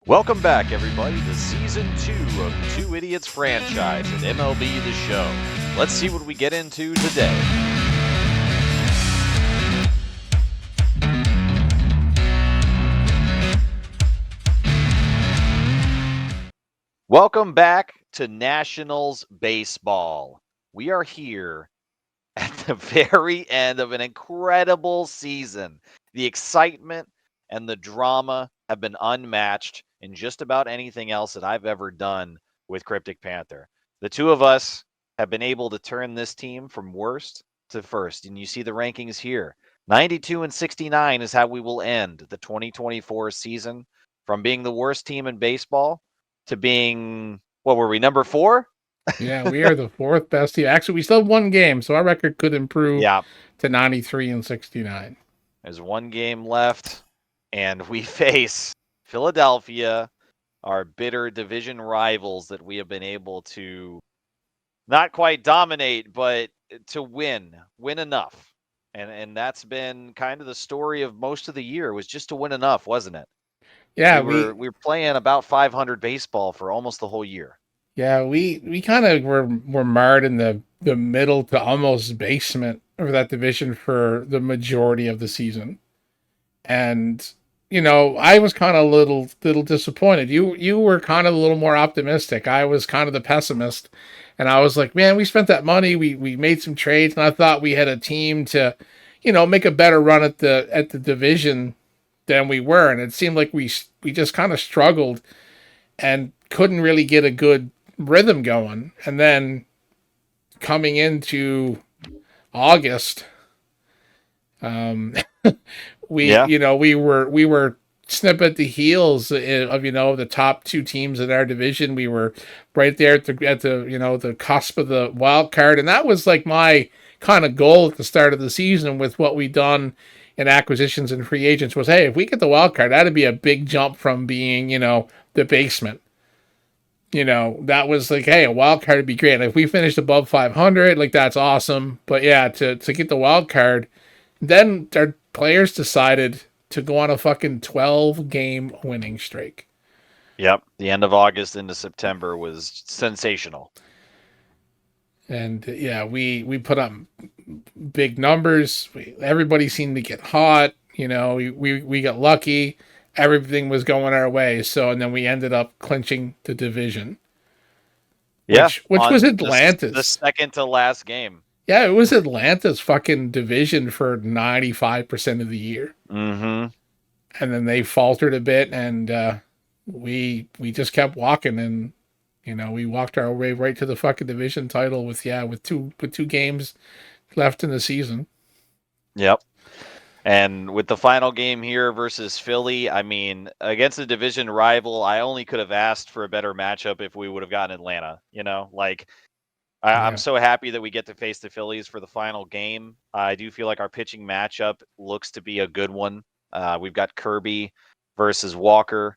Welcome back, everybody, to Season 2 of the Two Idiots franchise at MLB The Show. Let's see what we get into today. Welcome back to Nationals Baseball. We are here at the very end of an incredible season. The excitement and the drama have been unmatched in just about anything else that I've ever done with Cryptic Panther. The two of us have been able to turn this team from worst to first, and you see the rankings here. 92 and 69 is how we will end the 2024 season, from being the worst team in baseball to being, what were we, number 4? Yeah, we are the fourth best team. Actually, we still have one game, so our record could improve Yeah, to 93 and 69. there's one game left, and we face Philadelphia, our bitter division rivals that we have been able to not quite dominate, but to win enough. And that's been kind of the story of most of the year, was just to win enough, wasn't it? Yeah, We were playing about 500 baseball for almost the whole year. we kind of were marred in the middle to almost basement of that division for the majority of the season. And I was kind of a little disappointed. You were kind of a little more optimistic. I was kind of the pessimist, and I was like, man, we spent that money. We made some trades, and I thought we had a team to, make a better run at the division than we were. And it seemed like we just kind of struggled and couldn't really get a good rhythm going. And then coming into August, um, we Yeah. you know we were snip at the heels of the top two teams in our division. We were right there at the cusp of the wild card, and that was like my kind of goal at the start of the season with what we done in acquisitions and free agents was, hey, if we get the wild card, that'd be a big jump from being the basement. That was like, hey, a wild card would be great. If we finished above 500, like, that's awesome. But yeah, to get the wild card, then our players decided to go on a fucking 12-game winning streak. Yep. The end of August into September was sensational. And yeah, we put up big numbers. Everybody seemed to get hot. We got lucky. Everything was going our way. So, and then we ended up clinching the division, Yeah. which was On the Atlanta's. second to last game. Yeah, it was Atlanta's fucking division for 95% of the year. Mm-hmm. And then they faltered a bit, and we just kept walking, and we walked our way right to the fucking division title with two games left in the season. Yep. And with the final game here versus Philly, I mean, against a division rival, I only could have asked for a better matchup if we would have gotten Atlanta. Like, I'm Yeah. so happy that we get to face the Phillies for the final game. I do feel like our pitching matchup looks to be a good one. We've got Kirby versus Walker.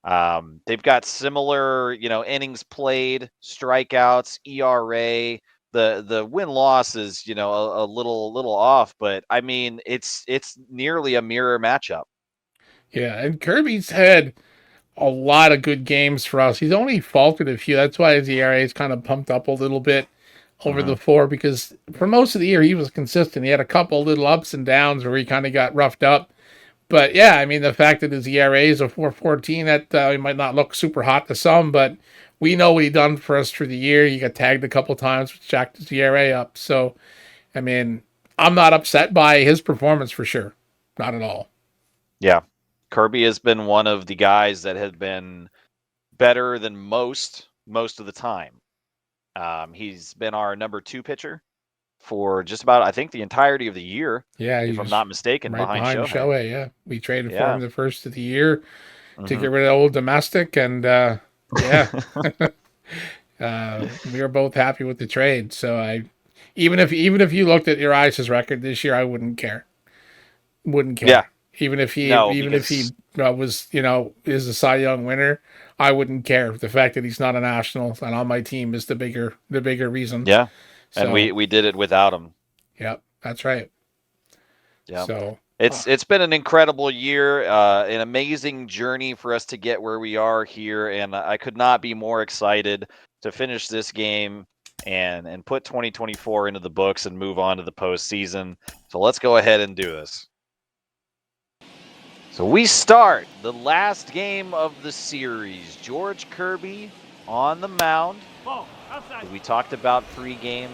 They've got similar, innings played, strikeouts, ERA. The win loss is, a little off, but I mean, it's nearly a mirror matchup. Yeah, and Kirby's had a lot of good games for us. He's only faltered a few. That's why his ERA is kind of pumped up a little bit over Hmm. the four, because for most of the year he was consistent. He had a couple little ups and downs where he kind of got roughed up. But yeah, I mean, the fact that his ERA is a 4.14, that he might not look super hot to some, but we know what he done for us through the year. He got tagged a couple times, which jacked his ERA up. So, I mean, I'm not upset by his performance for sure. Not at all. Yeah. Kirby has been one of the guys that have been better than most of the time. He's been our number 2 pitcher for just about, I think, the entirety of the year, Yeah, if he I'm was not mistaken, right behind behind Shohei. Shohei. Yeah, we traded for Yeah. him the first of the year to Hmm. get rid of old domestic, and yeah, we were both happy with the trade. So even if you looked at your Urias's record this year, I wouldn't care. Wouldn't Yeah. care. No, Even if he because was is a Cy Young winner, I wouldn't care. The fact that he's not a national and on my team is the bigger reason. yeah, and So we did it without him. yeah, that's right. Yeah. So It's been an incredible year, an amazing journey for us to get where we are here, and I could not be more excited to finish this game and put 2024 into the books and move on to the postseason. So let's go ahead and do this. So we start the last game of the series. George Kirby on the mound. We talked about pregame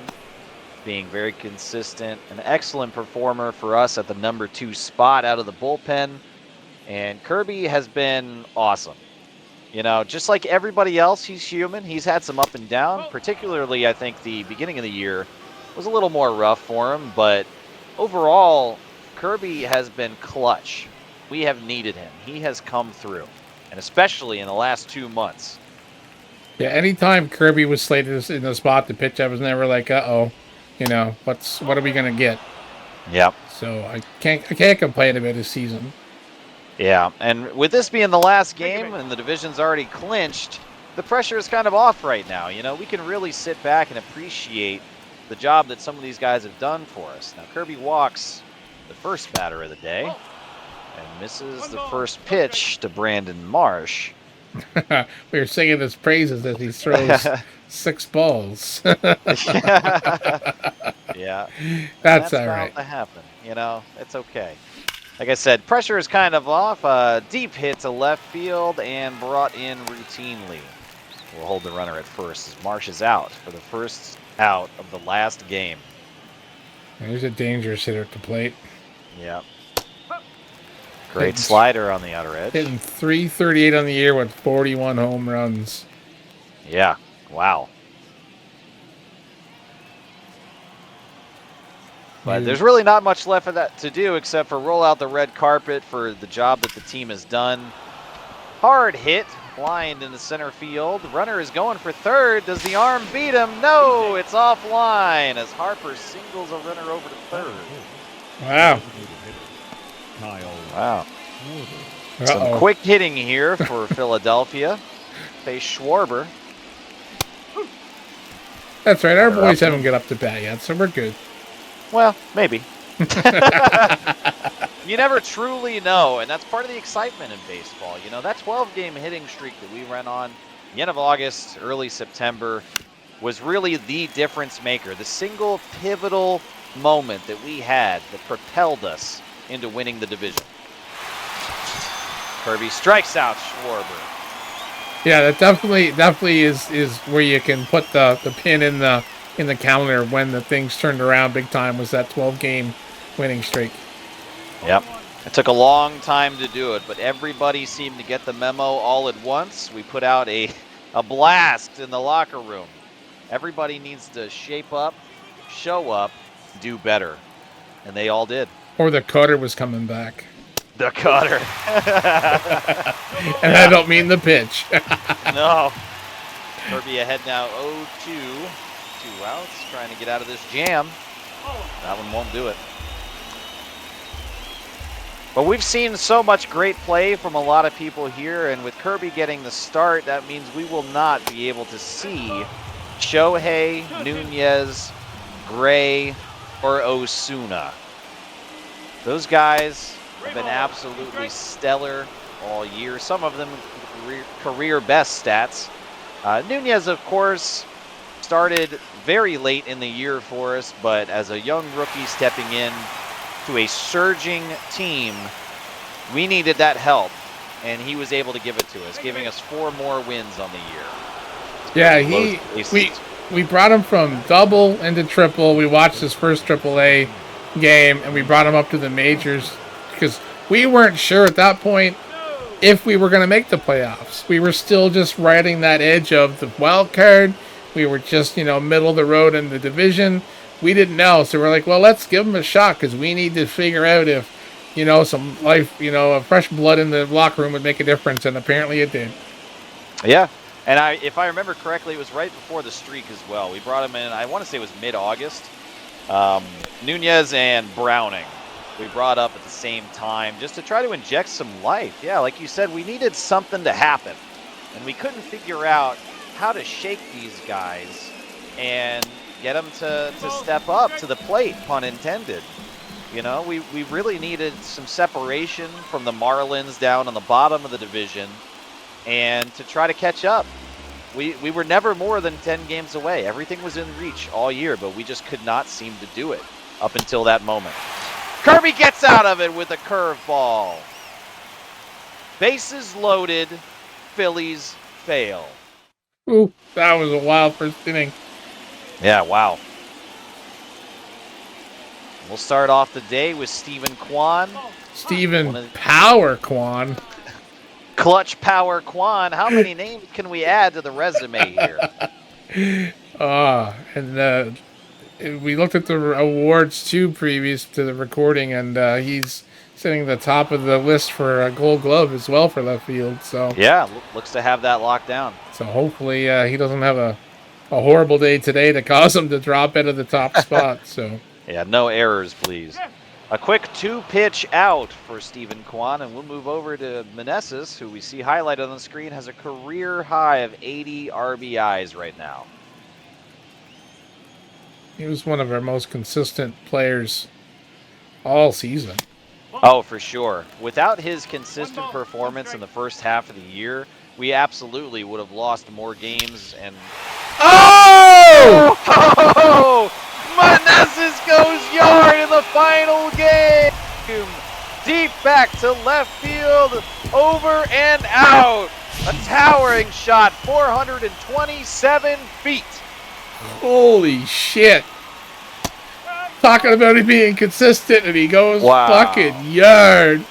being very consistent, an excellent performer for us at the number 2 spot out of the bullpen. And Kirby has been awesome. You know, just like everybody else, he's human. He's had some up and down, particularly I think the beginning of the year was a little more rough for him, but overall, Kirby has been clutch. We have needed him. He has come through, and especially in the last 2 months. Yeah, anytime Kirby was slated in the spot to pitch, I was never like, uh-oh, what are we gonna get? Yep. So I can't complain about his season. Yeah, and with this being the last game and the division's already clinched, the pressure is kind of off right now. You know, we can really sit back and appreciate the job that some of these guys have done for us. Now, Kirby walks the first batter of the day and misses the first pitch to Brandon Marsh. We were singing his praises as he throws 6 balls. Yeah. That's all bound right. to happen. You know, it's okay. Like I said, pressure is kind of off. Deep hit to left field and brought in routinely. We'll hold the runner at first as Marsh is out for the first out of the last game. There's a dangerous hitter at the plate. Yep. Great slider on the outer edge. Hitting .338 on the year with 41 home runs. Yeah. Wow. But there's really not much left of that to do except for roll out the red carpet for the job that the team has done. Hard hit, blind in the center field. Runner is going for third. Does the arm beat him? No, it's offline as Harper singles a runner over to third. Wow. Wow. Some quick hitting here for Philadelphia. Face Schwarber. That's right. Our boys haven't got up to bat yet, so we're good. Well, maybe. You never truly know, and that's part of the excitement in baseball. You know, that 12-game hitting streak that we ran on the end of August, early September, was really the difference maker, the single pivotal moment that we had that propelled us into winning the division. Kirby strikes out Schwarber. Yeah, that definitely is where you can put the pin in the calendar when the things turned around big time, was that 12-game winning streak. Yep. It took a long time to do it, but everybody seemed to get the memo all at once. We put out a blast in the locker room. Everybody needs to shape up, show up, do better. And they all did. Or the cutter was coming back. The cutter. And I don't mean the pitch. No. Kirby ahead now 0-2. 2 outs, trying to get out of this jam. That one won't do it. But we've seen so much great play from a lot of people here, and with Kirby getting the start, that means we will not be able to see Shohei, Nunez, Gray, or Osuna. Those guys have been absolutely stellar all year. Some of them career best stats. Nunez, of course, started very late in the year for us, but as a young rookie stepping in to a surging team, we needed that help, and he was able to give it to us, giving us 4 more wins on the year. Yeah, we brought him from double into triple. We watched his first AAA game, and we brought him up to the majors because we weren't sure at that point if we were going to make the playoffs. We were still just riding that edge of the wild card. We were just, middle of the road in the division. We didn't know, so we're like, well, let's give him a shot because we need to figure out if, some life, a fresh blood in the locker room would make a difference, and apparently it did. Yeah, and if I remember correctly, it was right before the streak as well. We brought him in, I want to say it was mid-August. Nunez and Browning we brought up at the same time just to try to inject some life. Yeah, like you said, we needed something to happen, and we couldn't figure out how to shake these guys and get them to step up to the plate, pun intended. You know, we really needed some separation from the Marlins down on the bottom of the division and to try to catch up. We were never more than 10 games away. Everything was in reach all year, but we just could not seem to do it up until that moment. Kirby gets out of it with a curveball. Bases loaded, Phillies fail. Ooh, that was a wild first inning. Yeah, wow. We'll start off the day with Stephen Kwan. Steven Power Kwan. Clutch Power Kwan. How many names can we add to the resume here? And we looked at the awards too previous to the recording, and he's sitting at the top of the list for a Gold Glove as well for left field. So yeah, looks to have that locked down. So hopefully he doesn't have a horrible day today to cause him to drop out of the top spot. So yeah, no errors, please. A quick 2-pitch out for Stephen Kwan, and we'll move over to Meneses, who we see highlighted on the screen, has a career high of 80 RBIs right now. He was one of our most consistent players all season. Oh, for sure. Without his consistent performance in the first half of the year, we absolutely would have lost more games. And oh! Meneses goes yard in the final game. Deep back to left field, over and out. A towering shot, 427 feet. Holy shit. Talking about him being consistent, and he goes fucking yard.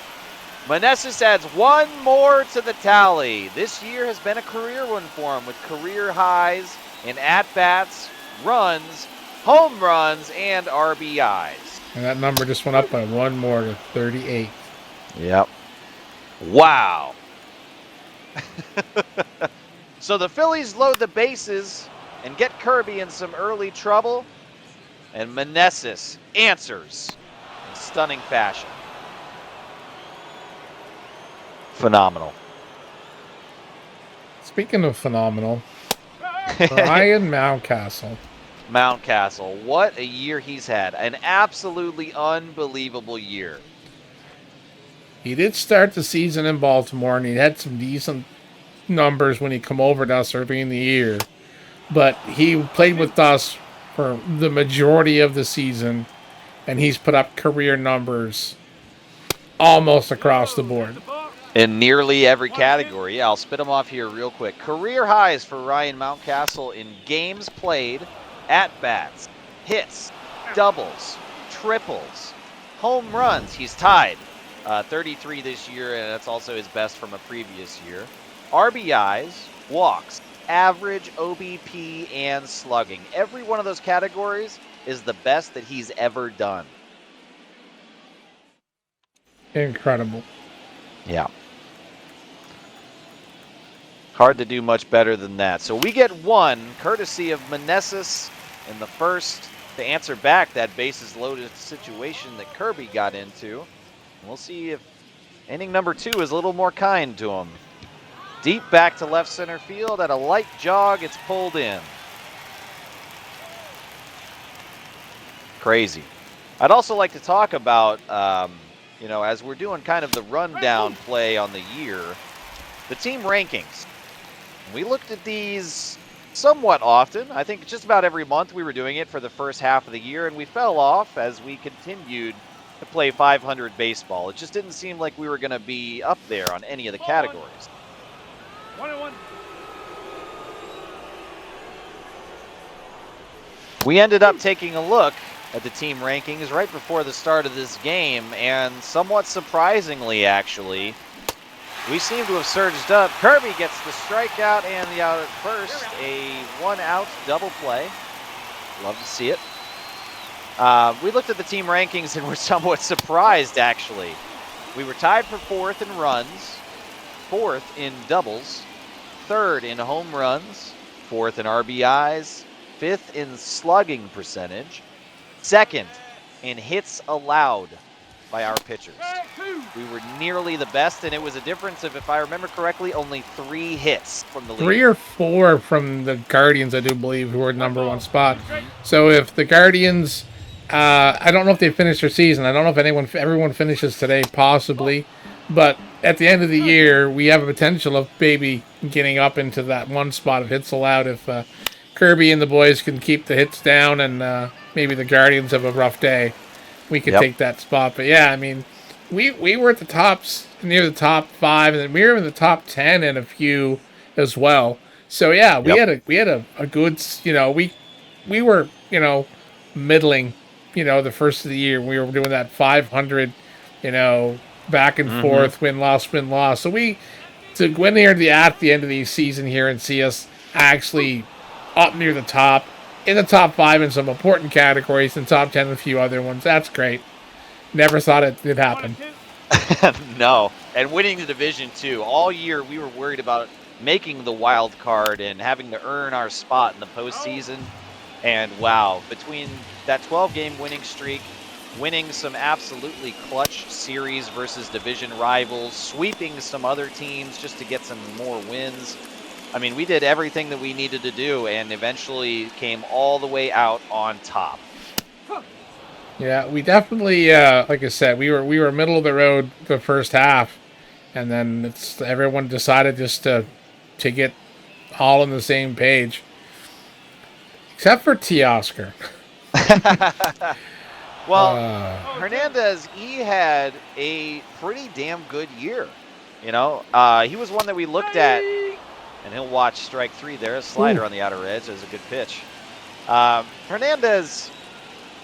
Meneses adds one more to the tally. This year has been a career one for him with career highs in at-bats, runs, home runs, and RBIs. And that number just went up by one more to 38. Yep. Wow. So the Phillies load the bases and get Kirby in some early trouble. And Meneses answers in stunning fashion. Phenomenal. Speaking of phenomenal, Ryan Mountcastle. Mountcastle, what a year he's had. An absolutely unbelievable year. He did start the season in Baltimore, and he had some decent numbers when he come over to us early in the year. But he played with us for the majority of the season, and he's put up career numbers almost across the board. In nearly every category. Yeah, I'll spit them off here real quick. Career highs for Ryan Mountcastle in games played, at-bats, hits, doubles, triples, home runs. He's tied 33 this year, and that's also his best from a previous year. RBIs, walks, average, OBP, and slugging. Every one of those categories is the best that he's ever done. Incredible. Yeah. Hard to do much better than that. So we get one, courtesy of Meneses in the first, to answer back that bases loaded situation that Kirby got into. And we'll see if inning number 2 is a little more kind to him. Deep back to left center field. At a light jog, it's pulled in. Crazy. I'd also like to talk about, as we're doing kind of the rundown play on the year, the team rankings. We looked at these somewhat often. I think just about every month we were doing it for the first half of the year, and we fell off as we continued to play 500 baseball. It just didn't seem like we were going to be up there on any of the categories. 1-1. We ended up taking a look at the team rankings right before the start of this game, and somewhat surprisingly, actually, we seem to have surged up. Kirby gets the strikeout and the out at first. A 1-out double play. Love to see it. We looked at the team rankings and were somewhat surprised, actually. We were tied for 4th in runs, 4th in doubles, 3rd in home runs, 4th in RBIs, 5th in slugging percentage, 2nd in hits allowed by our pitchers. We were nearly the best, and it was a difference of, if I remember correctly, only 3 hits from the league. 3 or 4 from the Guardians, I do believe, who were number 1 spot. So if the Guardians I don't know if they finished their season. I don't know if everyone finishes today, possibly. But at the end of the year, we have a potential of maybe getting up into that one spot of hits allowed if Kirby and the boys can keep the hits down and maybe the Guardians have a rough day. We could Yep. take that spot. But yeah, I mean, we were at the tops, near the top 5, and then we were in the top 10 in a few as well. So yeah, Yep. we had a good, we were, middling, the first of the year. We were doing that 500, back and Mm-hmm. forth, win loss, win loss. So we to go in here at the end of the season here and see us actually up near the top, in the top 5 in some important categories, and top 10 in a few other ones. That's great. Never thought it would happen. No, and winning the division too. All year we were worried about making the wild card and having to earn our spot in the postseason. And wow, between that 12-game winning streak, winning some absolutely clutch series versus division rivals, sweeping some other teams just to get some more wins. I mean, we did everything that we needed to do and eventually came all the way out on top. Yeah, we definitely, like I said, we were middle of the road the first half, and then everyone decided just to get all on the same page, except for T. Oscar. Well, Uh, Hernandez, he had a pretty damn good year. He was one that we looked at, and he'll watch strike 3 there. A slider Ooh. on the outer edge. There's a good pitch. Hernandez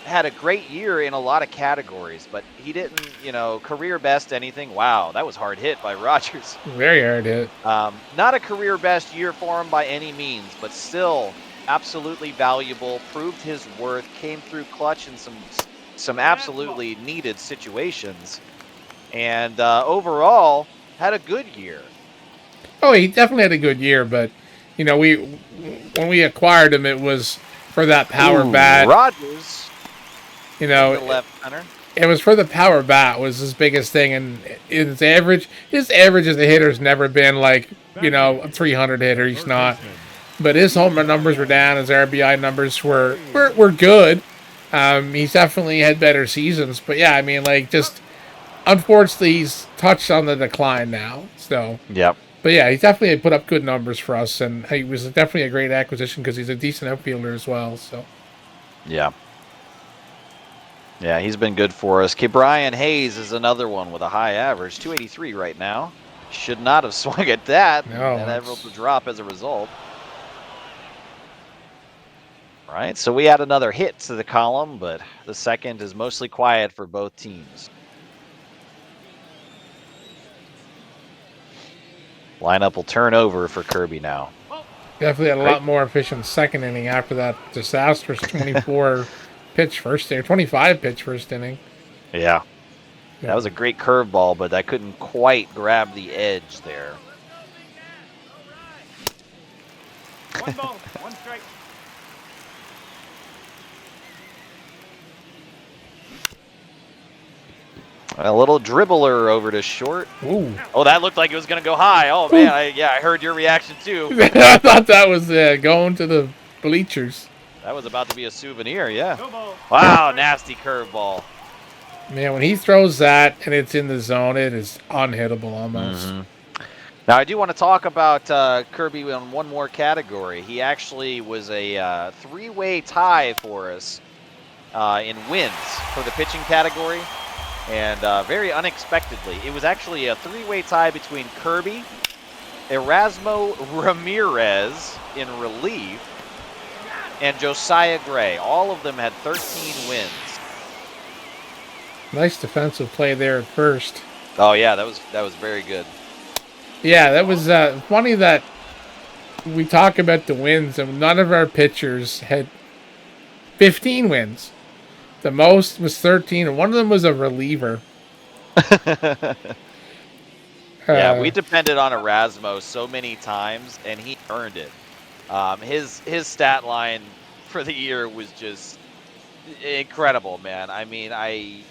had a great year in a lot of categories, but he didn't, career best anything. Wow, that was hard hit by Rogers. Very hard hit. Not a career best year for him by any means, but still absolutely valuable. Proved his worth. Came through clutch in some absolutely needed situations, and overall had a good year. Oh, he definitely had a good year, but we when we acquired him, it was for that power bat. Rogers You into know, left center. it was for the power bat was his biggest thing, and his average as a hitter's never been like a 300 hitter. He's not, but his home run numbers were down. His RBI numbers were good. He's definitely had better seasons, but yeah, I mean, like, just unfortunately he's touched on the decline now. So, Yep. but yeah, he definitely put up good numbers for us, and he was definitely a great acquisition because he's a decent outfielder as well. So, Yeah. Yeah, he's been good for us. Brian Hayes is another one with a high average, 283 right now. Should not have swung at that. No, and able to drop as a result. All right, so we add another hit to the column, but the second is mostly quiet for both teams. Lineup will turn over for Kirby now. definitely had a Great. lot more efficient second inning after that disastrous 24 pitch first inning, 25 pitch first inning. Yeah. That was a great curveball, but that couldn't quite grab the edge there. 1 ball, 1 strike. A little dribbler over to short. Ooh. Oh, that looked like it was going to go high. Oh, man. I heard your reaction, too. I thought that was going to the bleachers. That was about to be a souvenir, yeah. No ball. Wow, nasty curveball. Man, when he throws that and it's in the zone, it is unhittable almost. Mm-hmm. Now, I do want to talk about Kirby in one more category. He actually was a three-way tie for us in wins for the pitching category. And very unexpectedly, it was actually a three-way tie between Kirby, Erasmo Ramirez in relief, and Josiah Gray. All of them had 13 wins. Nice defensive play there at first. Oh yeah, that was very good. Yeah, that was funny that we talk about the wins and none of our pitchers had 15 wins. The most was 13, and one of them was a reliever. Yeah, we depended on Erasmo so many times, and he earned it. His stat line for the year was just incredible, man. I mean, I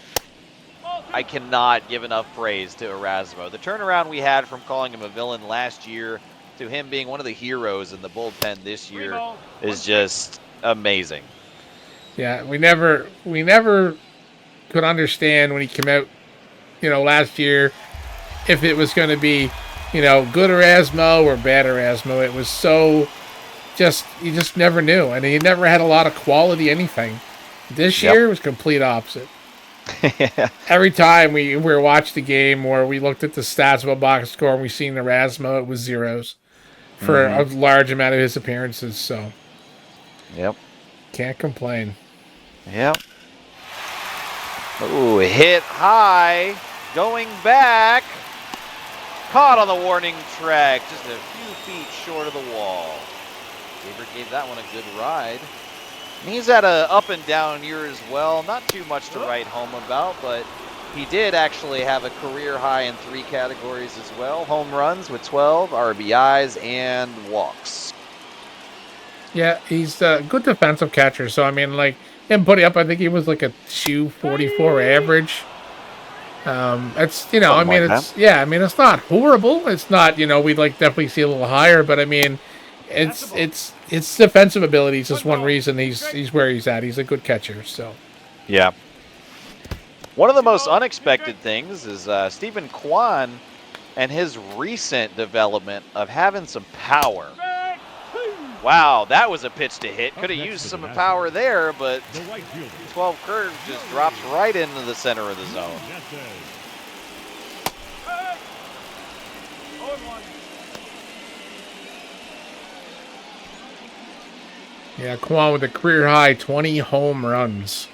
cannot give enough praise to Erasmo. The turnaround we had from calling him a villain last year to him being one of the heroes in the bullpen this year is just amazing. Yeah, we never could understand when he came out, last year, if it was going to be, good Erasmo or bad Erasmo. It was so you just never knew, and he never had a lot of quality anything. This Yep. year was complete opposite. Yeah. Every time we were watched the game or we looked at the stats of a box score and we seen Erasmo, it was zeros for a large amount of his appearances. So Yep. can't complain. Yep. Ooh, hit high, going back. Caught on the warning track, just a few feet short of the wall. Gaber gave that one a good ride. And he's had a up and down year as well. Not too much to write home about, but he did actually have a career high in 3 categories as well. Home runs with 12, RBIs, and walks. Yeah, he's a good defensive catcher. So, I mean, like, him putting up, I think he was like a 244 average. It's, I Something mean, like it's not horrible. It's not, we'd like definitely see a little higher, but I mean, it's defensive abilities is one reason he's where he's at. He's a good catcher, so. Yeah. One of the most unexpected things is Stephen Kwan and his recent development of having some power. Wow, that was a pitch to hit. Could have used some power there, but 12 curve just drops right into the center of the zone. Yeah, Kwan with a career high 20 home runs.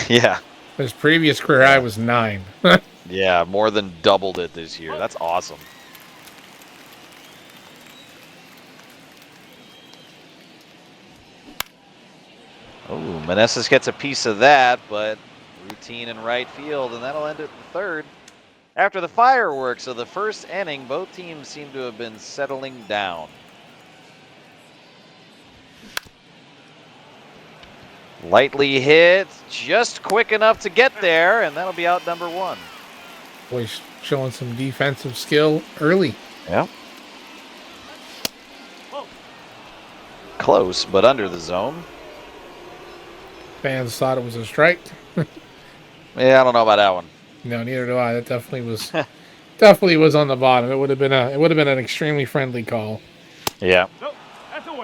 Yeah. His previous career high was 9. Yeah, more than doubled it this year. That's awesome. Oh, Meneses gets a piece of that, but routine in right field, and that'll end it in third. After the fireworks of the first inning, both teams seem to have been settling down. Lightly hit, just quick enough to get there, and that'll be out number 1. Boy, showing some defensive skill early. Yeah. Close, but under the zone. Fans thought it was a strike. Yeah, I don't know about that one. No, neither do I. That definitely was on the bottom. It would have been an extremely friendly call. Yeah.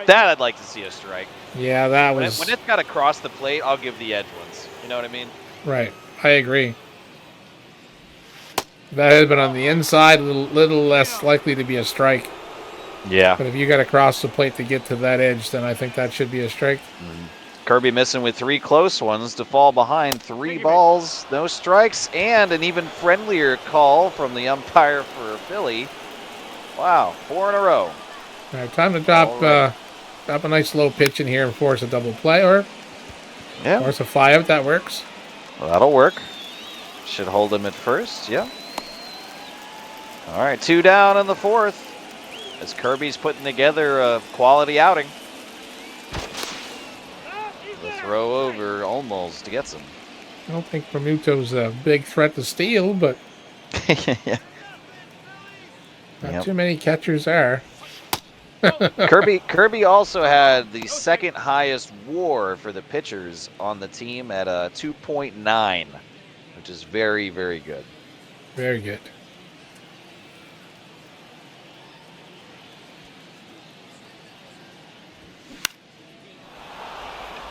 That I'd like to see a strike. Yeah, that When was it's got to cross the plate, I'll give the edge ones. You know what I mean? right. I agree. If that had been on the inside, a little less likely to be a strike. Yeah. But if you got to cross the plate to get to that edge, then I think that should be a strike. Kirby missing with 3 close ones to fall behind 3 balls, no strikes, and an even friendlier call from the umpire for Philly. Wow, 4 in a row. All right, time to drop a nice low pitch in here and force a double play, or force a fly out. That works. Well, that'll work. Should hold him at first, yeah. All right, 2 down in the 4th as Kirby's putting together a quality outing. The throw over almost gets him. I don't think Bermuto's a big threat to steal, but Yeah. not too many catchers are. Kirby also had the second highest WAR for the pitchers on the team at a 2.9, which is very, very good. Very good.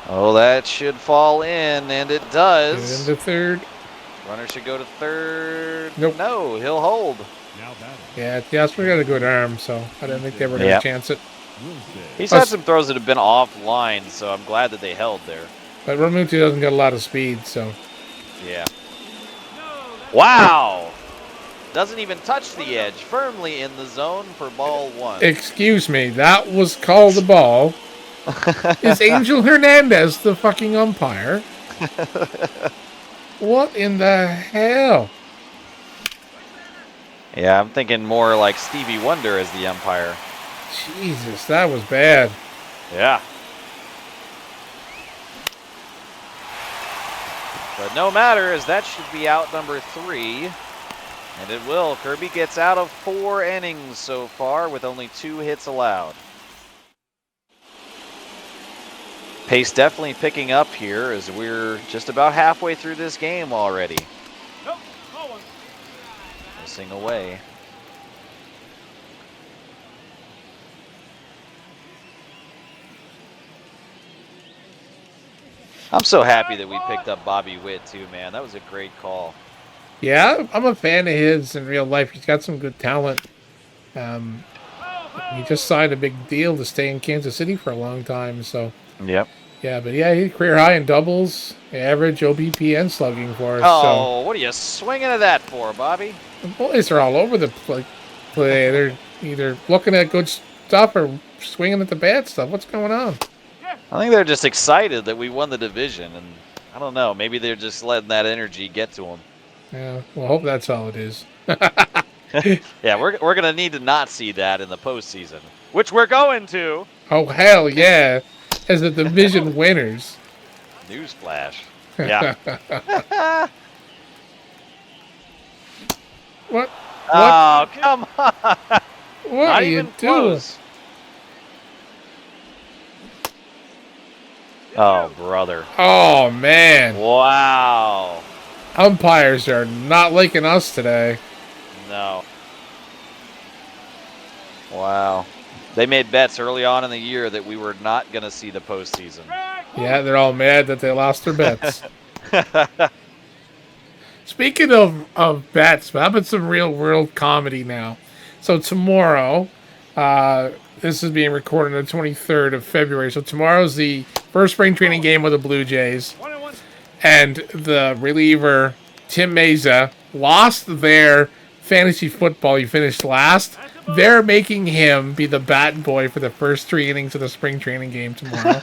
Oh, that should fall in, and it does. Get into third. Runner should go to third. Nope. No, he'll hold. Yeah, Jasper got a good arm, so I didn't think they were going to chance it. He's had some throws that have been offline, so I'm glad that they held there. But Ramuti doesn't got a lot of speed, so. Yeah. Wow! Doesn't even touch the edge. Firmly in the zone for ball 1. Excuse me, that was called a ball. Is Angel Hernandez the fucking umpire? What in the hell? Yeah, I'm thinking more like Stevie Wonder as the umpire. Jesus, that was bad. Yeah. But no matter, as that should be out number 3. And it will. Kirby gets out of 4 innings so far with only 2 hits allowed. Pace definitely picking up here as we're just about halfway through this game already. Nope, small one. Missing away. I'm so happy that we picked up Bobby Witt too, man. That was a great call. Yeah, I'm a fan of his in real life. He's got some good talent. He just signed a big deal to stay in Kansas City for a long time. So Yep. yeah, but yeah, he's career high in doubles, average OBP, and slugging for us. So Oh, what are you swinging at that for, Bobby? the boys are all over the play. They're either looking at good stuff or swinging at the bad stuff. What's going on? I think they're just excited that we won the division, and I don't know. Maybe they're just letting that energy get to them. Yeah, well, hope that's all it is. Yeah, we're gonna need to not see that in the postseason, which we're going to. Oh hell yeah! As the division winners. Newsflash. Yeah. What? Oh, come on. What Not are you even doing? close. Oh, brother. Oh man! Wow. Umpires are not liking us today. No. Wow. They made bets early on in the year that we were not going to see the postseason. Yeah, they're all mad that they lost their bets. Speaking of bets, how about some real world comedy now? So tomorrow, this is being recorded on the 23rd of February. So tomorrow's the first spring training game with the Blue Jays. 1-1. And the reliever, Tim Meza, lost their fantasy football. He finished last. They're making him be the bat boy for the first 3 innings of the spring training game tomorrow.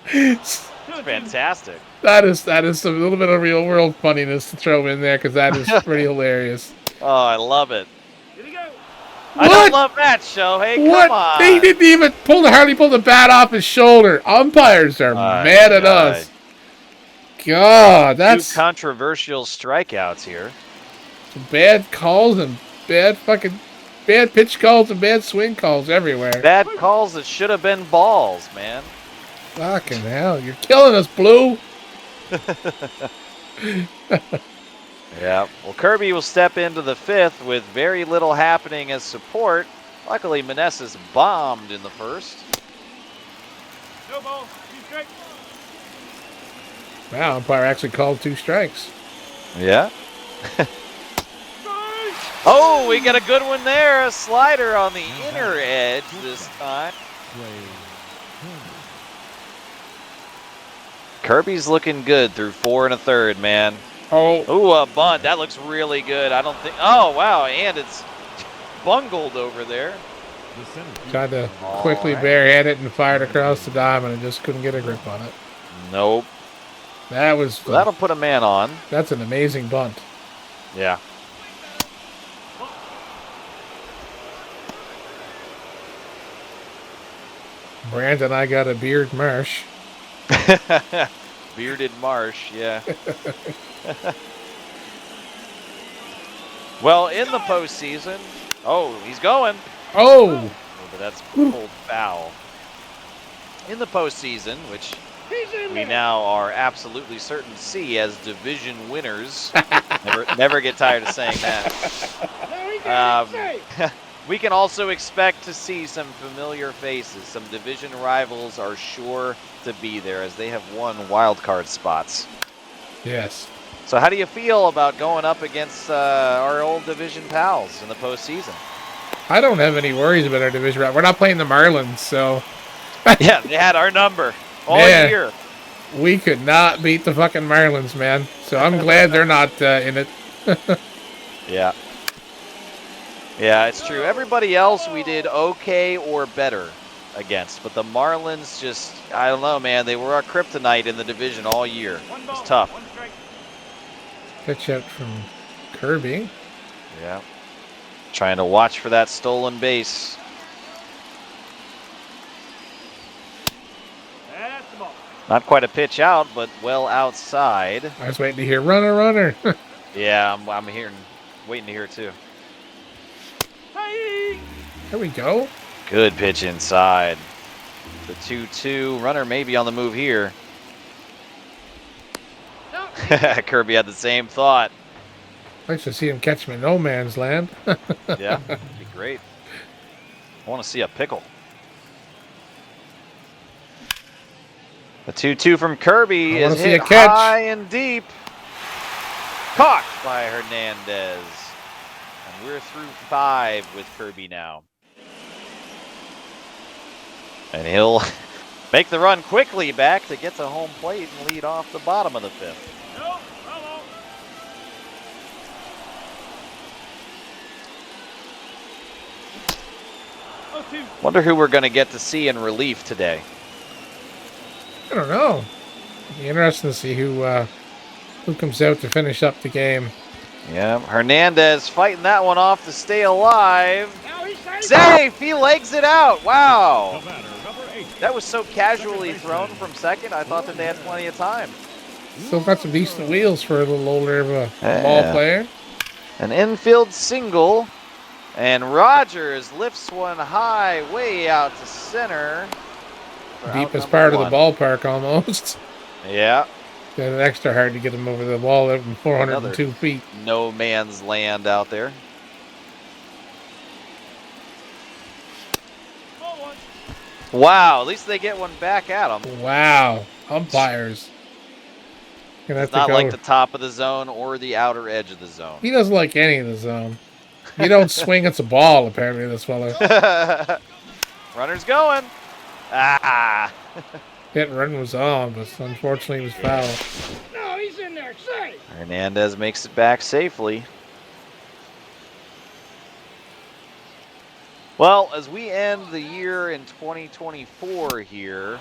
It's fantastic. That is a little bit of real world funniness to throw in there because that is pretty hilarious. Oh, I love it. Here we go. I don't love that, Shohei. What? Come on. They didn't even hardly pull the bat off his shoulder. Umpires are mad at us. God, that's 2 controversial strikeouts here. bad calls and bad pitch calls and bad swing calls everywhere. Bad calls that should have been balls, man. Fucking hell, you're killing us, Blue. Yeah. Well, Kirby will step into the 5th with very little happening as support. Luckily, Meneses bombed in the 1st. No ball. 2 strikes. Wow, umpire actually called 2 strikes. Yeah. Oh, we got a good one there. A slider on the inner edge this time. Kirby's looking good through 4 1/3, man. Oh, Ooh, a bunt. That looks really good. I don't think. Oh, wow. And it's bungled over there. tried to quickly barehand it and fired across the diamond and just couldn't get a grip on it. Nope. That's That'll put a man on. an amazing bunt. Yeah. Brandon, I got a beard marsh. Bearded Marsh, yeah. Well, in the postseason. Oh, he's going. Oh, Oh, but that's pulled foul. In the postseason, which we now are absolutely certain to see as division winners. Never get tired of saying that. We can also expect to see some familiar faces. Some division rivals are sure to be there as they have won wild card spots. yes. So how do you feel about going up against our old division pals in the postseason? I don't have any worries about our division. We're not playing the Marlins, so Yeah, they had our number all Yeah. year. we could not beat the fucking Marlins, man. So I'm glad they're not in it. Yeah. Yeah, it's true. Everybody else we did okay or better against, but the Marlins just, I don't know, man. They were our kryptonite in the division all year. One It ball. was tough. 1 strike. Pitch out from Kirby. Yeah. Trying to watch for that stolen base. That's the ball. Not quite a pitch out, but well outside. I was waiting to hear runner, runner. Yeah, I'm hearing, waiting to hear too. Hey! There we go. Good pitch inside. The 2-2 runner may be on the move here. No. Kirby had the same thought. Nice to see him catch him in no man's land. Yeah, be great. I want to see a pickle. The 2-2 from Kirby I wanna is see hit a catch. high and deep. Caught by Hernandez. And we're through 5 with Kirby now. And he'll make the run quickly back to get to home plate and lead off the bottom of the 5th. No. Hello. Oh, 2. Wonder who we're going to get to see in relief today. I don't know. It'd be interesting to see who comes out to finish up the game. Yeah, Hernandez fighting that one off to stay alive. Now he's safe. Safe! He legs it out. Wow. The batter, number 8. That was so casually thrown from second. I thought that they had plenty of time. Still got some decent wheels for a little older of a ball Yeah. player. An infield single. And Rogers lifts one high, way out to center. for out Deepest number part of the 1. ballpark almost. Yeah, Got it extra hard to get him over the wall at 402 feet. no man's land out there. Ball 1. Wow, at least they get one back at him. Wow. Umpires. Gonna have It's to not go. like the top of the zone or the outer edge of the zone. He doesn't like any of the zone. You don't swing, it's a ball, apparently, this fella. Runner's going. Ah. Hit and run was on, but unfortunately he was foul. No, he's in there. Safe. Hernandez makes it back safely. Well, as we end the year in 2024 here,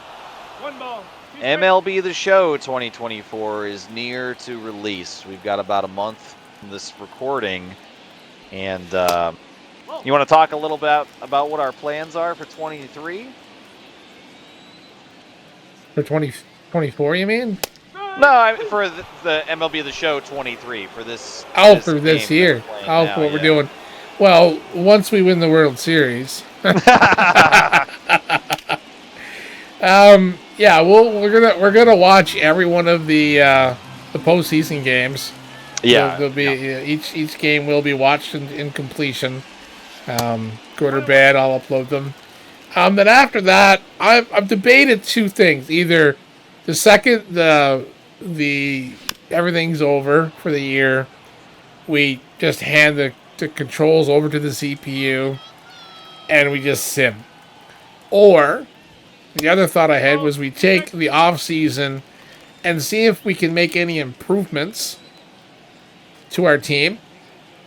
1 ball. 2 strikes. MLB The Show 2024 is near to release. We've got about a month from this recording. And you want to talk a little bit about what our plans are for 23? For 2024, you mean? No, for the MLB The Show 23 for this. Oh, for this game year. that we're playing Oh, now, for what we're yeah. doing. Well, once we win the World Series. Yeah, we're gonna watch every one of the postseason games. Yeah, There'll be each game will be watched in completion. Good or bad, I'll upload them. Then after that, I've debated two things: either the second the everything's over for the year, we just hand the controls over to the CPU, and we just sim. Or the other thought I had was we take the off season and see if we can make any improvements to our team,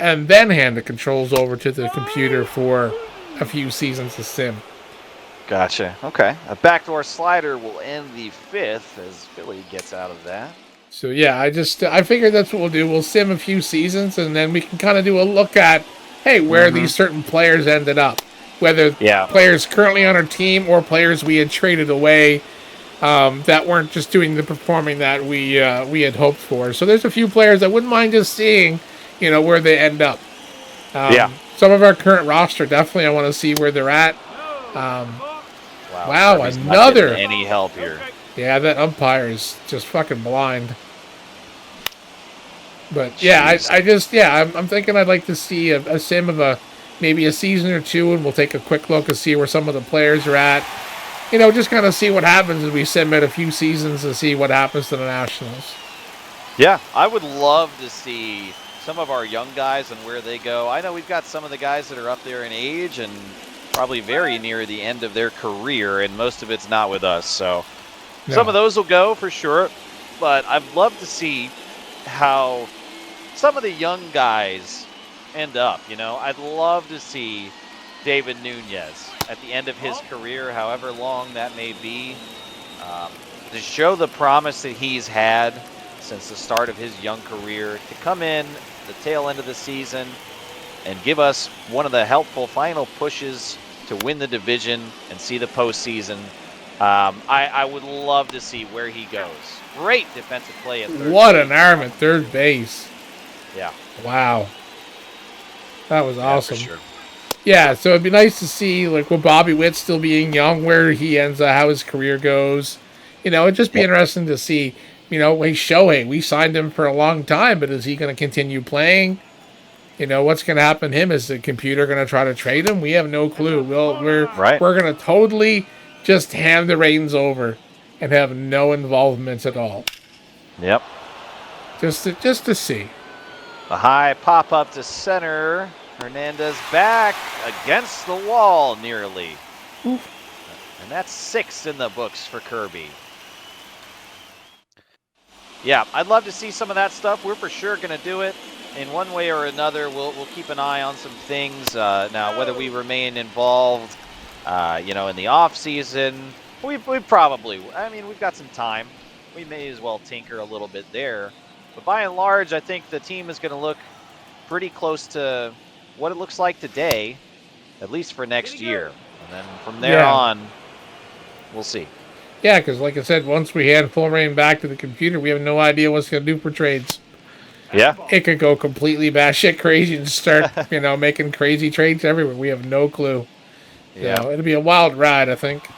and then hand the controls over to the computer for a few seasons to sim. Gotcha. Okay. A backdoor slider will end the 5th as Philly gets out of that. So yeah, I figured that's what we'll do. We'll sim a few seasons, and then we can kind of do a look at, hey, where these certain players ended up, whether players currently on our team or players we had traded away that weren't just doing the performing that we had hoped for. So there's a few players I wouldn't mind just seeing, where they end up. Some of our current roster, definitely I want to see where they're at. Wow, Kirby's not another. getting any help here. Yeah, that umpire is just fucking blind. But yeah, I'm thinking I'd like to see a sim of maybe a season or two, and we'll take a quick look and see where some of the players are at. Just kind of see what happens as we sim it a few seasons and see what happens to the Nationals. Yeah, I would love to see some of our young guys and where they go. I know we've got some of the guys that are up there in age and probably very near the end of their career, and most of it's not with us. So some of those will go for sure, but I'd love to see how some of the young guys end up. I'd love to see David Nunez at the end of his career, however long that may be, to show the promise that he's had since the start of his young career, to come in the tail end of the season and give us one of the helpful final pushes to win the division and see the postseason. I would love to see where he goes. Great defensive play at third What base. an arm at third base. Yeah. Wow. That was awesome. For sure. Yeah, so it'd be nice to see like with Bobby Witt still being young, where he ends up, how his career goes. It'd just be Yep. interesting to see. Hey Shohei, we signed him for a long time, but is he going to continue playing? What's going to happen to him? Is the computer going to try to trade him? We have no clue. Right. We're going to totally just hand the reins over and have no involvement at all. Yep. Just to see. A high pop up to center. Hernandez back against the wall nearly. Oof. And that's 6 in the books for Kirby. Yeah, I'd love to see some of that stuff. We're for sure going to do it in one way or another. We'll keep an eye on some things. Now, whether we remain involved, in the off season, we probably. I mean, we've got some time. We may as well tinker a little bit there. But by and large, I think the team is going to look pretty close to what it looks like today, at least for next year. And then from there on, we'll see. Yeah, because like I said, once we hand full reign back to the computer, we have no idea what's going to do for trades. Yeah. It could go completely batshit crazy and start, making crazy trades everywhere. We have no clue. Yeah. It'll be a wild ride, I think.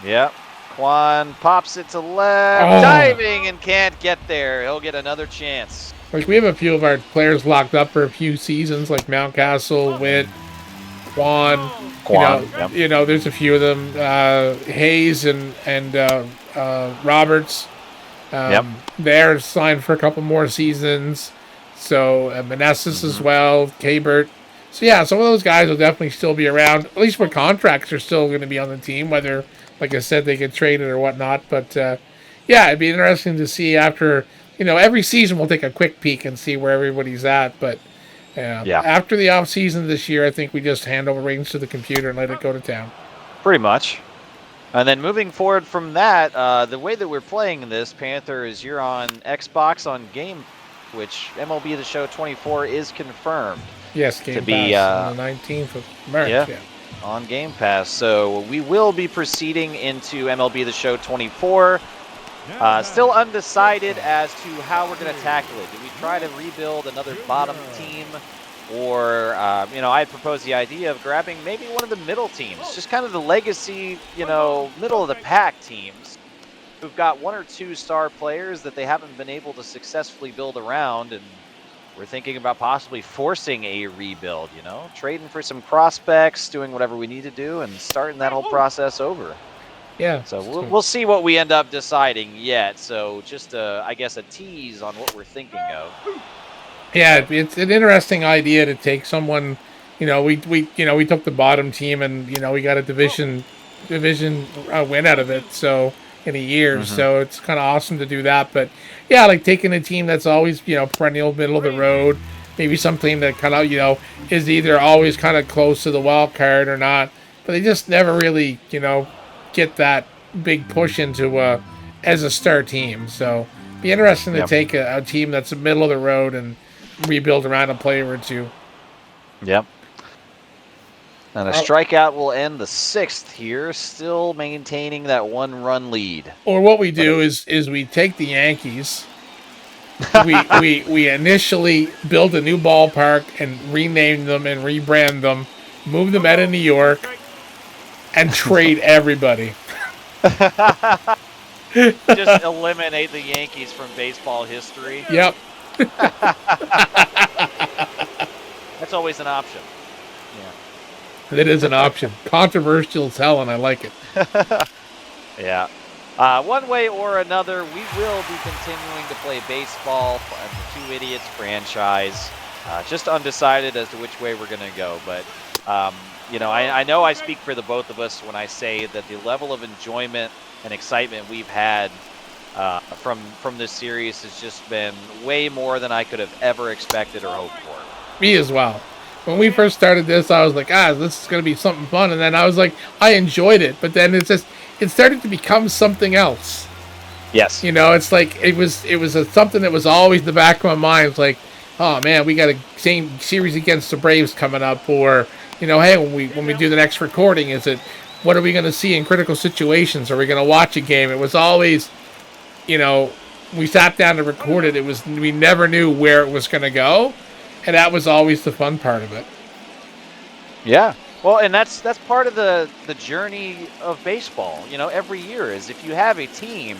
Yeah. Quan pops it to left, diving, and can't get there. He'll get another chance. Like, we have a few of our players locked up for a few seasons, like Mountcastle, Witt, Quan. There's a few of them. Hayes and Roberts. They're signed for a couple more seasons. So Manassas as well, Kabert. So yeah, some of those guys will definitely still be around. At least with contracts are still going to be on the team, whether, like I said, they get traded or whatnot. But it'd be interesting to see after, every season we'll take a quick peek and see where everybody's at. But after the off season this year, I think we just hand over reins to the computer and let it go to town. Pretty much. And then moving forward from that, the way that we're playing this, Panther, is you're on Xbox on Game, which MLB The Show 24 is confirmed. Yes, Game Pass on the 19th of March. Yeah, on Game Pass. So we will be proceeding into MLB The Show 24. Still undecided as to how we're going to tackle it. Do we try to rebuild another bottom team? Or, I proposed the idea of grabbing maybe one of the middle teams, just kind of the legacy, middle of the pack teams who've got 1 or 2 star players that they haven't been able to successfully build around. And we're thinking about possibly forcing a rebuild, trading for some prospects, doing whatever we need to do, and starting that whole process over. Yeah. So we'll see what we end up deciding yet. So just, I guess, a tease on what we're thinking of. Yeah, it's an interesting idea to take someone. We took the bottom team and we got a division win out of it. So in a year, so it's kind of awesome to do that. But yeah, like taking a team that's always perennial middle of the road, maybe some team that kind of is either always kind of close to the wild card or not, but they just never really get that big push into as a star team. So be interesting to take a team that's the middle of the road and rebuild around a player or two. Yep. And a strikeout will end the 6th here, still maintaining that 1-run lead. Or what we do is we take the Yankees. we initially build a new ballpark and rename them and rebrand them, move them out of New York, and trade everybody. Just eliminate the Yankees from baseball history. Yep. That's always an option. Yeah. It is an option. Controversial as hell, and I like it. Yeah. One way or another, we will be continuing to play baseball at the Two Idiots franchise. Just undecided as to which way we're going to go. But, I know I speak for the both of us when I say that the level of enjoyment and excitement we've had from this series has just been way more than I could have ever expected or hoped for. Me as well. When we first started this, I was like, this is going to be something fun. And then I was like, I enjoyed it. But then it started to become something else. Yes. It's like, it was something that was always in the back of my mind. It's like, oh man, we got a same series against the Braves coming up. Or, hey, when we do the next recording, what are we going to see in critical situations? Are we going to watch a game? It was always, we sat down to record it. We never knew where it was going to go. And that was always the fun part of it. Yeah. Well, and that's part of the journey of baseball. Every year is if you have a team,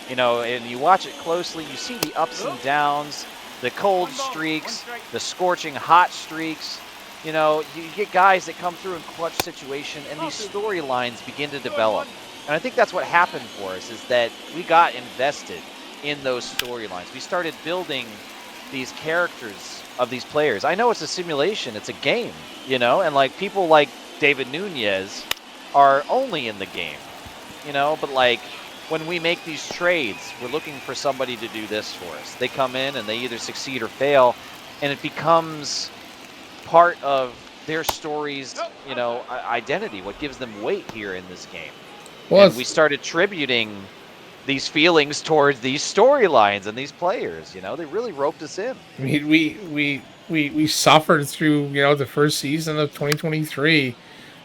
and you watch it closely, you see the ups and downs, the cold One ball, one streaks, strike. the scorching hot streaks. You get guys that come through in clutch situation, and these storylines begin to develop. And I think that's what happened for us is that we got invested in those storylines. We started building these characters of these players. I know it's a simulation, it's a game, and like people like David Nunez are only in the game, but like when we make these trades, we're looking for somebody to do this for us. They come in and they either succeed or fail, and it becomes part of their story's, identity, what gives them weight here in this game. Well, And we started tributing these feelings towards these storylines and these players. They really roped us in. I mean, we suffered through the first season of 2023.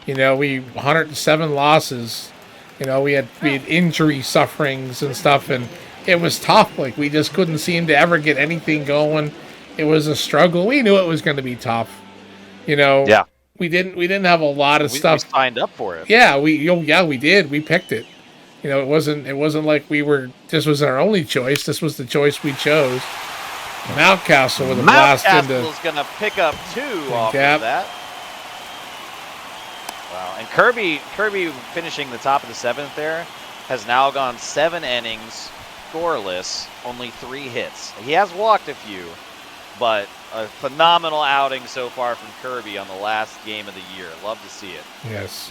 We 107 losses. We had injury sufferings and stuff, and it was tough. Like we just couldn't seem to ever get anything going. It was a struggle. We knew it was going to be tough. Yeah, We didn't have a lot of we stuff. signed up for it. Yeah, we did. We picked it. It wasn't like this was our only choice. This was the choice we chose. Mountcastle with a blast into Mountcastle's going to pick up 2 off gap. of that. Wow, and Kirby finishing the top of the 7th there has now gone 7 innings, scoreless, only 3 hits. He has walked a few, but a phenomenal outing so far from Kirby on the last game of the year. Love to see it. Yes.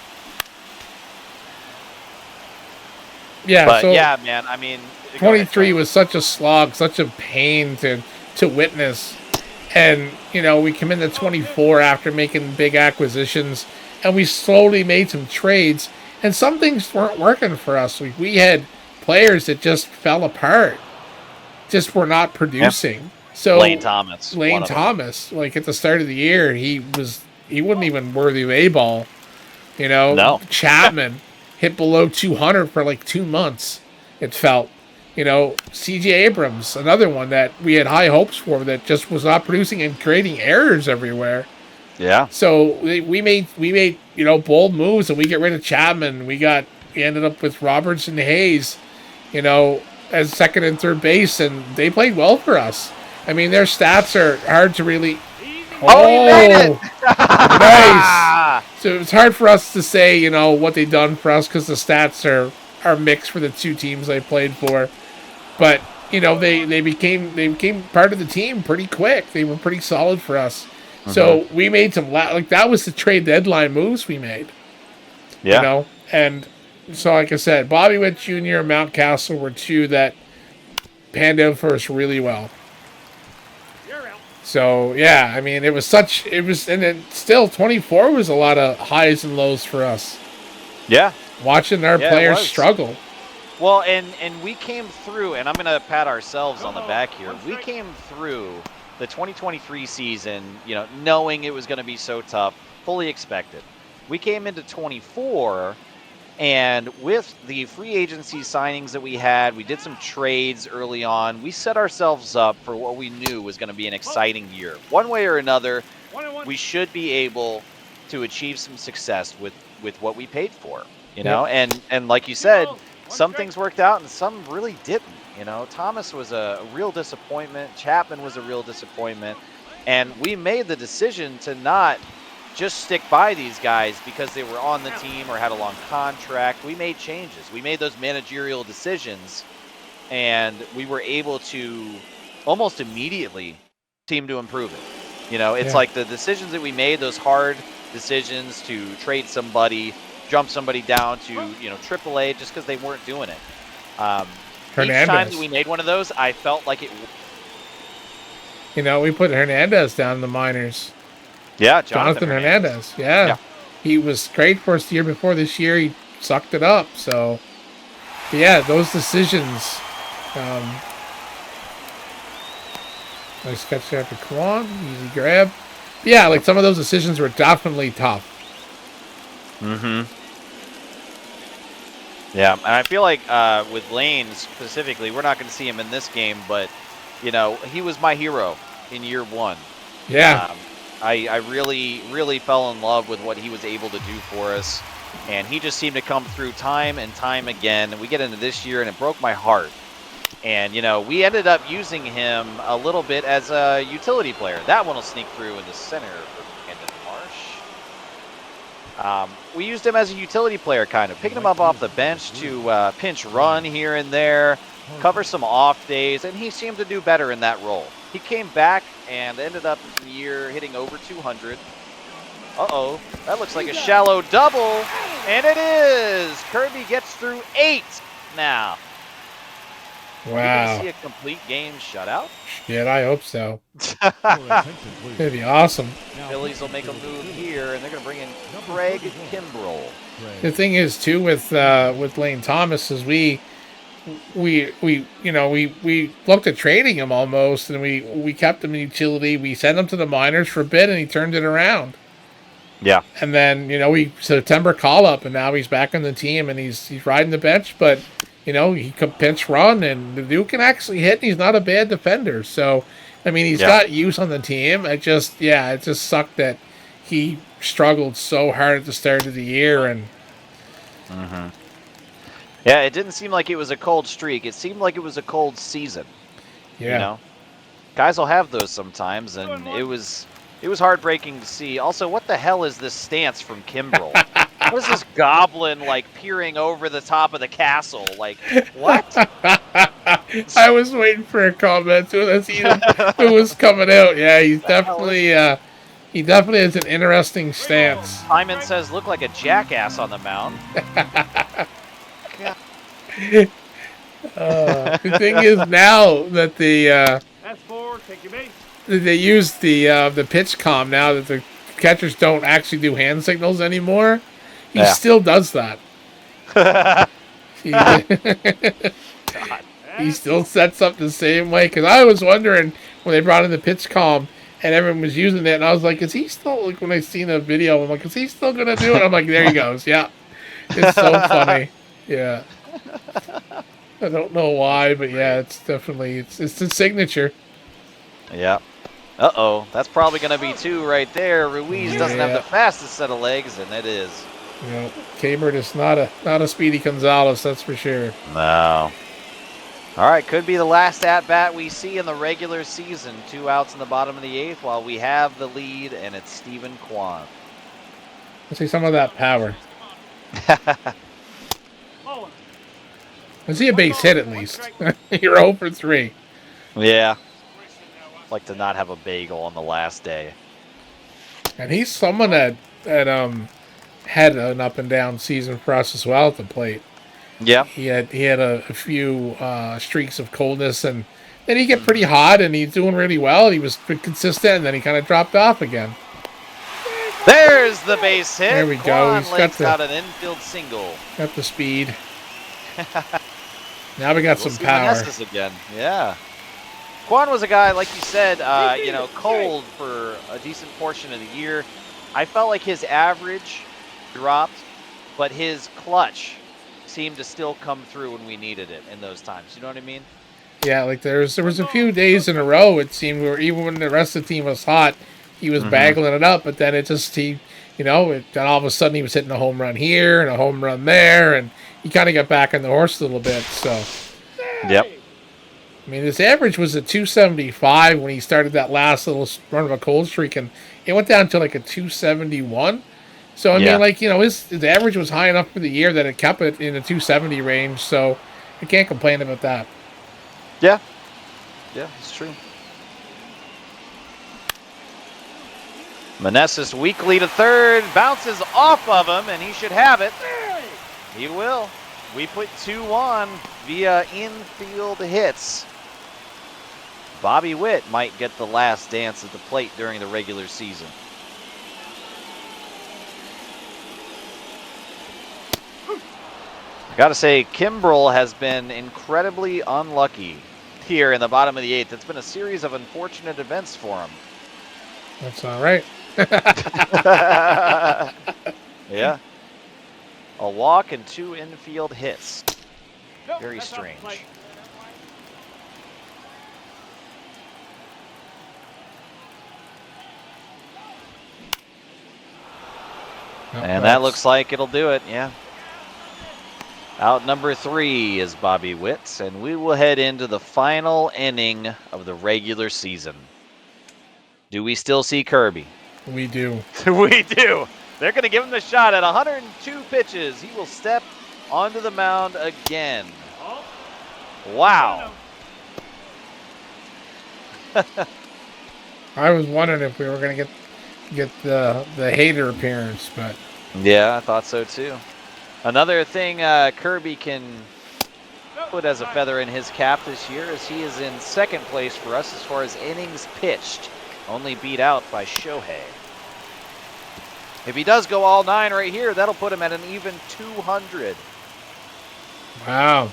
Yeah, But so yeah, man, I mean, go 23 ahead, was such a slog, such a pain to witness. And, we come into 24 after making big acquisitions, and we slowly made some trades, and some things weren't working for us. We had players that just fell apart, just were not producing. So Lane Thomas. one Lane of them. Thomas, like at the start of the year, he wasn't even worthy of A ball. No. Chapman hit below 200 for like 2 months. It felt. C.J. Abrams, another one that we had high hopes for, that just was not producing and creating errors everywhere. Yeah. So we made bold moves, and we get rid of Chapman. We ended up with Roberts and Hayes, as second and third base, and they played well for us. I mean, their stats are hard to really. Oh, he made it! Nice. So it's hard for us to say, what they've done for us, because the stats are mixed for the 2 teams they played for. But they became part of the team pretty quick. They were pretty solid for us. Mm-hmm. So we made some that was the trade deadline moves we made. Yeah. And so like I said, Bobby Witt Jr. and Mountcastle were 2 that panned out for us really well. So yeah, I mean, and then still 24 was a lot of highs and lows for us. Yeah. Watching our Yeah, it players was. struggle. Well, and we came through, and I'm going to pat ourselves on the back here. We came through the 2023 season, knowing it was going to be so tough, fully expected. We came into 24, and with the free agency signings that we had, we did some trades early on. We set ourselves up for what we knew was going to be an exciting year. One way or another, we should be able to achieve some success with what we paid for, and like you said, some things worked out and some really didn't. Thomas was a real disappointment. Chapman was a real disappointment. And we made the decision to not just stick by these guys because they were on the team or had a long contract. We made changes. We made those managerial decisions, and we were able to almost immediately seem to improve it. It's like the decisions that we made, those hard decisions to trade somebody, jump somebody down to AAA just because they weren't doing it. Each time that we made one of those, I felt like it. We put Hernandez down in the minors. Yeah, Jonathan Hernandez. Yeah. He was great for us the year before. This year he sucked it up. So yeah, those decisions. Nice catch there for Kwan. Easy grab. Yeah, like some of those decisions were definitely tough. Mm-hmm. Yeah, and I feel like with Lane specifically, we're not going to see him in this game, but he was my hero in year 1. Yeah. I really, really fell in love with what he was able to do for us. And he just seemed to come through time and time again. And we get into this year, and it broke my heart. And, we ended up using him a little bit as a utility player. That one will sneak through in the center for Brandon Marsh. We used him as a utility player, kind of, picking him up off the bench to pinch run here and there, cover some off days, and he seemed to do better in that role. He came back and ended up the year hitting over 200. Uh-oh, that looks like a shallow double, and it is! Kirby gets through 8 now. Wow. Are we going to see a complete game shutout? Shit, I hope so. It'd be awesome. Phillies will make a move here, and they're going to bring in Craig Kimbrell. The thing is, too, with Lane Thomas, is we looked at trading him almost, and we kept him in utility. We sent him to the minors for a bit, and he turned it around. Yeah. And then, we September call up, and now he's back on the team, and he's riding the bench, but he could pinch run, and the dude can actually hit, and he's not a bad defender. So, I mean, he's got use on the team. It just sucked that he struggled so hard at the start of the year, and. Mm-hmm. Yeah, it didn't seem like it was a cold streak. It seemed like it was a cold season. Yeah. Guys will have those sometimes, and it was heartbreaking to see. Also, what the hell is this stance from Kimbrell? What is this goblin, peering over the top of the castle? What? I was waiting for a comment to see who was coming out. Yeah, he's definitely he definitely has an interesting stance. Simon says, look like a jackass on the mound. The thing is, now that That's 4. Take your base. they use the pitch comm, now that the catchers don't actually do hand signals anymore, he still does that. He still sets up the same way. Because I was wondering when they brought in the pitch comm and everyone was using it, and I was like, is he still, when I seen a video, I'm like, is he still going to do it? I'm like, there he goes. Yeah. It's so funny. Yeah. I don't know why, but yeah, it's definitely, it's the signature. Yeah. Uh-oh. That's probably going to be 2 right there. Ruiz doesn't have the fastest set of legs, and it is. Kabert is not a Speedy Gonzalez, that's for sure. No. All right, could be the last at-bat we see in the regular season. 2 outs in the bottom of the 8th while we have the lead, and it's Stephen Kwan. Let's see some of that power. Let's see a base hit at least. You're 0 for 3. Yeah. Like to not have a bagel on the last day. And he's someone that had an up and down season for us as well at the plate. Yeah. He had a few streaks of coldness, and then he get pretty hot, and he's doing really well. He was consistent, and then he kind of dropped off again. There's the base hit. There we go. He's got an infield single. Got the speed. Now we got some power. Again. Yeah. Quan was a guy, like you said, cold for a decent portion of the year. I felt like his average dropped, but his clutch seemed to still come through when we needed it in those times. You know what I mean? Yeah, like there was a few days in a row it seemed where even when the rest of the team was hot, he was baggling it up. But then then all of a sudden he was hitting a home run here and a home run there, and he kind of got back on the horse a little bit. So, yep. I mean, his average was a 275 when he started that last little run of a cold streak, and it went down to like a 271. So, I mean, his average was high enough for the year that it kept it in the 270 range. So, I can't complain about that. Yeah. Yeah, it's true. Meneses weakly to third, bounces off of him, and he should have it. He will. We put 2 on via infield hits. Bobby Witt might get the last dance at the plate during the regular season. Got to say, Kimbrell has been incredibly unlucky here in the bottom of the 8th. It's been a series of unfortunate events for him. That's all right. Yeah. A walk and 2 infield hits. Very strange. And that looks like it'll do it, yeah. Out number 3 is Bobby Witt, and we will head into the final inning of the regular season. Do we still see Kirby? We do. We do. They're going to give him the shot at 102 pitches. He will step onto the mound again. Wow. I was wondering if we were going to get the hater appearance, but yeah, I thought so too. Another thing Kirby can put as a feather in his cap this year is he is in second place for us as far as innings pitched, only beat out by Shohei. If he does go all 9 right here, that'll put him at an even 200. Wow.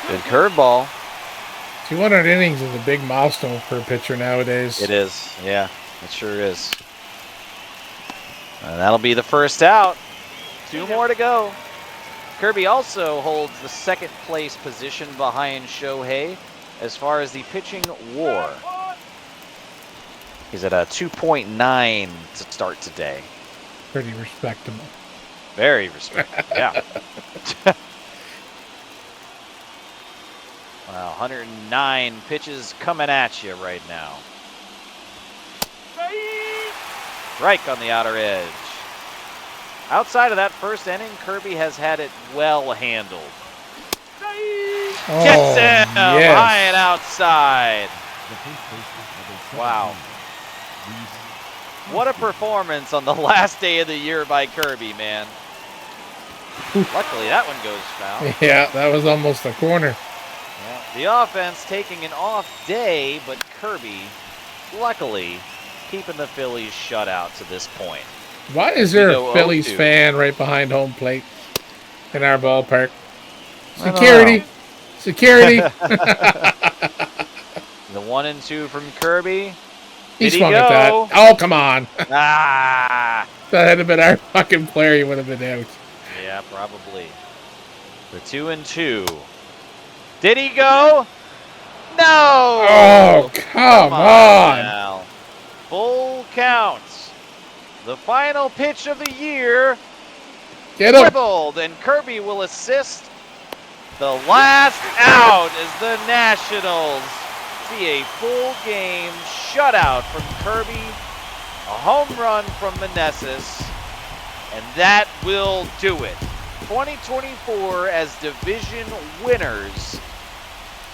Good curveball. 200 innings is a big milestone for a pitcher nowadays. It is, yeah, it sure is. And that'll be the first out. 2 more to go. Kirby also holds the second place position behind Shohei as far as the pitching WAR. He's at a 2.9 to start today. Pretty respectable. Very respectable, yeah. Wow, 109 pitches coming at you right now. Strike on the outer edge. Outside of that first inning, Kirby has had it well handled. Gets him high and outside. Wow. What a performance on the last day of the year by Kirby, man. Luckily, that one goes foul. Yeah, that was almost a corner. Yeah. The offense taking an off day, but Kirby, luckily, keeping the Phillies shut out to this point. Why is there a Phillies fan right behind home plate in our ballpark? Security. Security. The 1-2 from Kirby. He swung at that. Oh, come on. Ah. That had been our fucking player, he would have been out. Yeah, probably. The 2-2. Did he go? No! Oh, come on. Now. Full counts. The final pitch of the year. Get him. Dribbled, and Kirby will assist. The last out as the Nationals see a full game shutout from Kirby. A home run from Meneses. And that will do it. 2024 as division winners.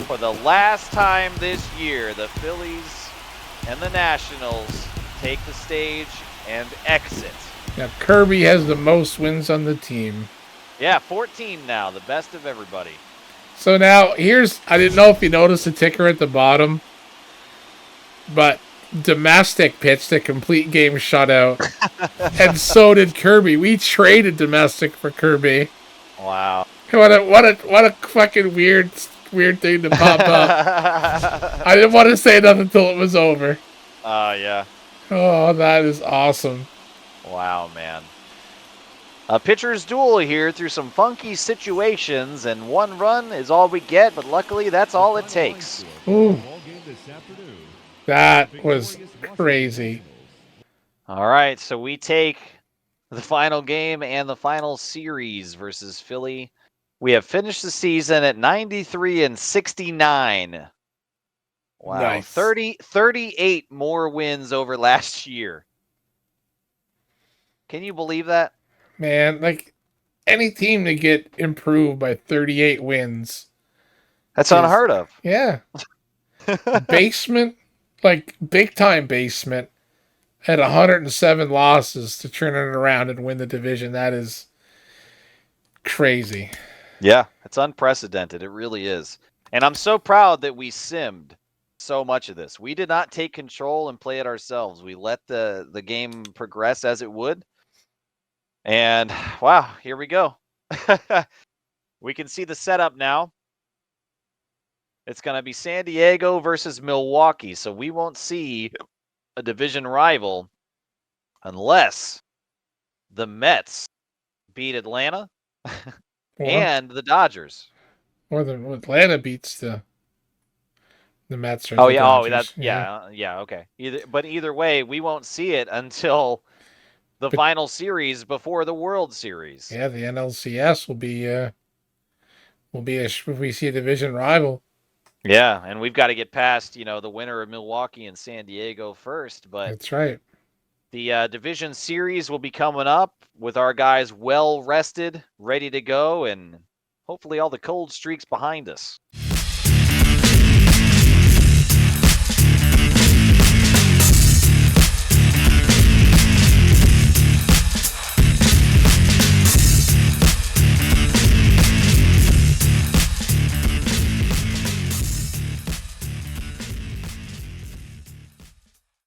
For the last time this year, the Phillies and the Nationals take the stage and exit. Now, Kirby has the most wins on the team. Yeah, 14 now, the best of everybody. So now, I didn't know if you noticed the ticker at the bottom, but Domestic pitched a complete game shutout, and so did Kirby. We traded Domestic for Kirby. Wow. What a fucking weird thing to pop up. I didn't want to say nothing until it was over. Yeah. Oh, that is awesome. Wow, man. A pitcher's duel here through some funky situations, and 1 run is all we get, but luckily that's all it takes. Ooh. That was crazy. All right, so we take the final game and the final series versus Philly. We have finished the season at 93-69. Wow, Nice. 38 more wins over last year. Can you believe that? Man, like, any team to get improved by 38 wins. That's unheard of. Yeah. Basement, like, big-time basement, had 107 losses to turn it around and win the division. That is crazy. Yeah, it's unprecedented. It really is. And I'm so proud that we simmed so much of this. We did not take control and play it ourselves. We let the game progress as it would. And wow, here we go. We can see the setup now. It's going to be San Diego versus Milwaukee. So we won't see a division rival unless the Mets beat Atlanta and the Dodgers. Or the Atlanta beats the Mets. Or Oh the yeah, Dodgers. that's yeah, okay. Either way, we won't see it until the final series before the World Series. Yeah, the NLCS will be if we see a division rival. Yeah, and we've got to get past, the winner of Milwaukee and San Diego first. But That's right. the division series will be coming up with our guys well rested, ready to go, and hopefully all the cold streaks behind us.